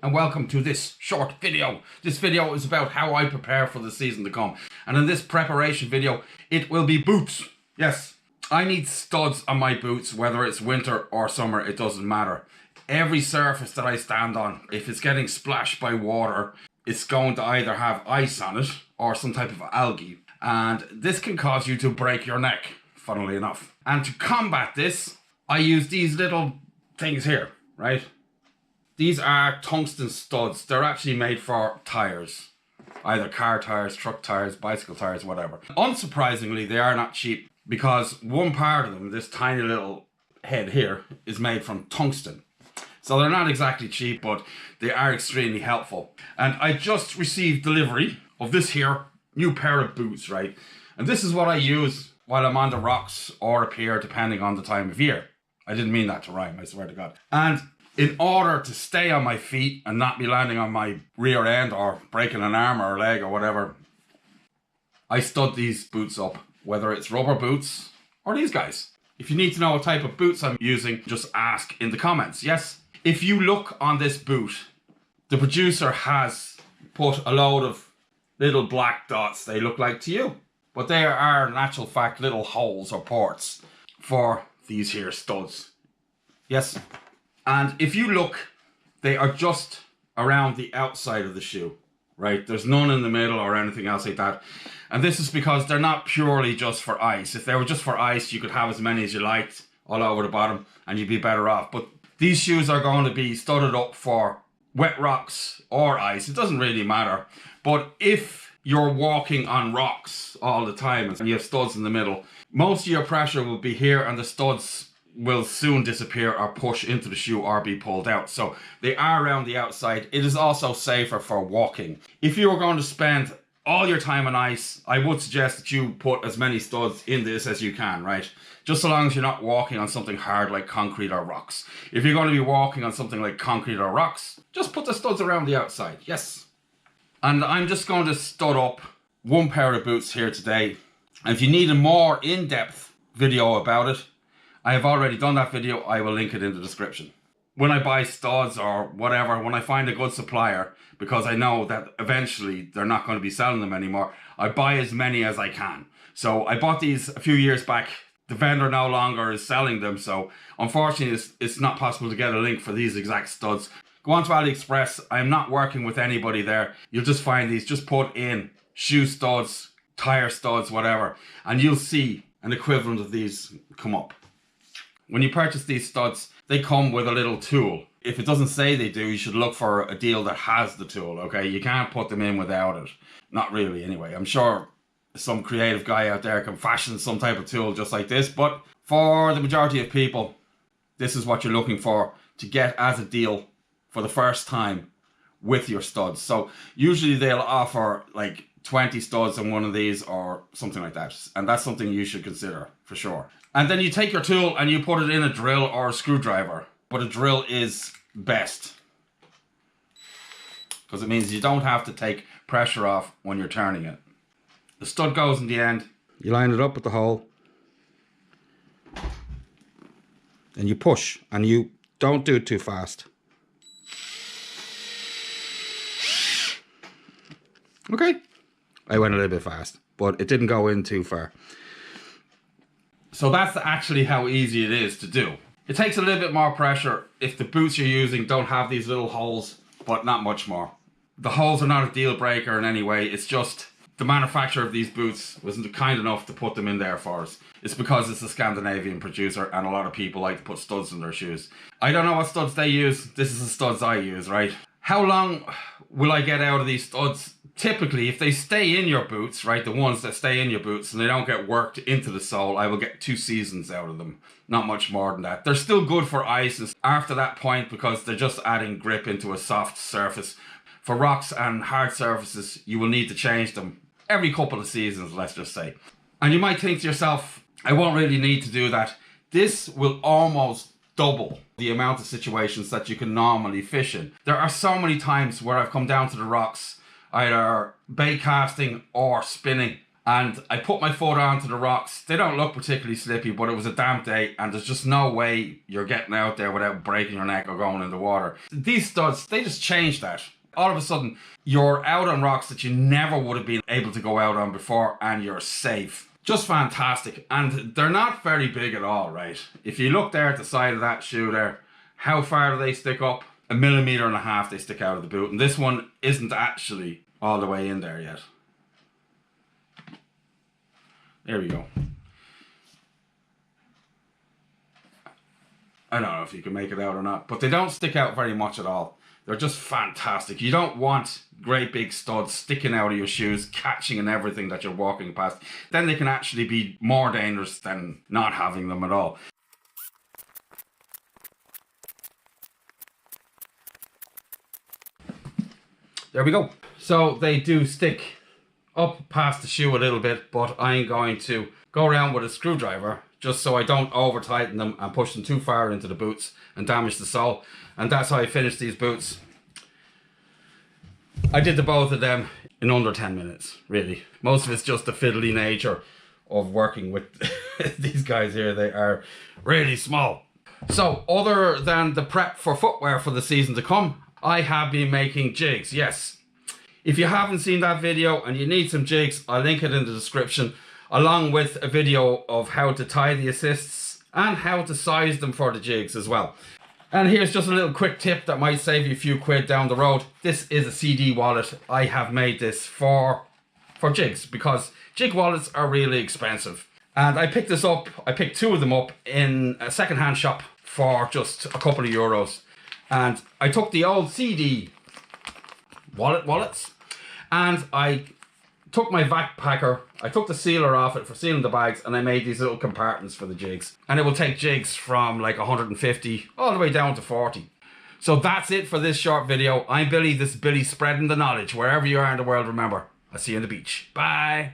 and welcome to this short video. This video is about how I prepare for the season to come. And in this preparation video, it will be boots. Yes, I need studs on my boots, whether it's winter or summer, it doesn't matter. Every surface that I stand on, if it's getting splashed by water, it's going to either have ice on it or some type of algae. And this can cause you to break your neck, funnily enough. And to combat this, I use these little things here, right? These are tungsten studs. They're actually made for tires. Either car tires, truck tires, bicycle tires, whatever. Unsurprisingly, they are not cheap because one part of them, this tiny little head here, is made from tungsten. So they're not exactly cheap, but they are extremely helpful. And I just received delivery of this here new pair of boots, right? And this is what I use while I'm on the rocks or up here, depending on the time of year. I didn't mean that to rhyme, I swear to God. And in order to stay on my feet and not be landing on my rear end or breaking an arm or a leg or whatever, I stud these boots up, whether it's rubber boots or these guys. If you need to know what type of boots I'm using, just ask in the comments, yes? If you look on this boot, the producer has put a load of little black dots, they look like to you. But they are, in actual fact, little holes or ports for these here studs. Yes? And if you look, they are just around the outside of the shoe, right? There's none in the middle or anything else like that. And this is because they're not purely just for ice. If they were just for ice, you could have as many as you liked all over the bottom and you'd be better off. But these shoes are going to be studded up for wet rocks or ice. It doesn't really matter. But if you're walking on rocks all the time and you have studs in the middle, most of your pressure will be here and the studs will soon disappear or push into the shoe or be pulled out. So they are around the outside. It is also safer for walking. If you were going to spend all your time on ice, I would suggest that you put as many studs in this as you can, right? Just so long as you're not walking on something hard like concrete or rocks. If you're going to be walking on something like concrete or rocks, just put the studs around the outside, yes. And I'm just going to stud up one pair of boots here today. And if you need a more in-depth video about it, I have already done that video. I will link it in the description. When I buy studs or whatever, when I find a good supplier, because I know that eventually they're not going to be selling them anymore, I buy as many as I can. So I bought these a few years back. The vendor no longer is selling them. So unfortunately, it's not possible to get a link for these exact studs. Go on to AliExpress. I'm not working with anybody there. You'll just find these. Just put in shoe studs, tire studs, whatever, and you'll see an equivalent of these come up. When you purchase these studs, they come with a little tool. If it doesn't say they do, you should look for a deal that has the tool, okay? You can't put them in without it. Not really, anyway. I'm sure some creative guy out there can fashion some type of tool just like this, but for the majority of people, this is what you're looking for to get as a deal for the first time with your studs. So usually they'll offer like 20 studs on one of these or something like that. And that's something you should consider for sure. And then you take your tool and you put it in a drill or a screwdriver. But a drill is best, because it means you don't have to take pressure off when you're turning it. The stud goes in the end. You line it up with the hole. And you push. And you don't do it too fast. Okay. I went a little bit fast, but it didn't go in too far. So that's actually how easy it is to do. It takes a little bit more pressure if the boots you're using don't have these little holes, but not much more. The holes are not a deal breaker in any way. It's just the manufacturer of these boots wasn't kind enough to put them in there for us. It's because it's a Scandinavian producer and a lot of people like to put studs in their shoes. I don't know what studs they use. This is the studs I use, right? How long will I get out of these studs? Typically, if they stay in your boots, right, the ones that stay in your boots and they don't get worked into the sole, I will get 2 seasons out of them. Not much more than that. They're still good for ice after that point because they're just adding grip into a soft surface. For rocks and hard surfaces, you will need to change them every couple of seasons, let's just say. And you might think to yourself, I won't really need to do that. This will almost double the amount of situations that you can normally fish in. There are so many times where I've come down to the rocks, either bait casting or spinning, And I put my foot onto the rocks. They don't look particularly slippy, but it was a damp day and there's just no way you're getting out there without breaking your neck or going in the water. These studs, they just changed that. All of a sudden, you're out on rocks that you never would have been able to go out on before and you're safe. Just fantastic. And they're not very big at all, right? If you look there at the side of that shoe there, how far do they stick up? 1.5 millimeters they stick out of the boot. And this one isn't actually all the way in there yet. There we go. I don't know if you can make it out or not, but they don't stick out very much at all. They're just fantastic. You don't want great big studs sticking out of your shoes, catching and everything that you're walking past. Then they can actually be more dangerous than not having them at all. There we go. So they do stick up past the shoe a little bit, but I'm going to go around with a screwdriver just so I don't over tighten them and push them too far into the boots and damage the sole. And that's how I finished these boots. I did the both of them in under 10 minutes, really. Most of it's just the fiddly nature of working with these guys here. They are really small. So other than the prep for footwear for the season to come, I have been making jigs, yes. If you haven't seen that video and you need some jigs, I'll link it in the description, along with a video of how to tie the assists and how to size them for the jigs as well. And here's just a little quick tip that might save you a few quid down the road. This is a CD wallet. I have made this for jigs because jig wallets are really expensive. And I picked this up, I picked 2 of them up in a second-hand shop for just a couple of euros. And I took the old CD wallets, and I took my backpacker, I took the sealer off it for sealing the bags, and I made these little compartments for the jigs. And it will take jigs from like 150 all the way down to 40. So that's it for this short video. I'm Billy, this is Billy spreading the knowledge. Wherever you are in the world, remember, I'll see you on the beach. Bye.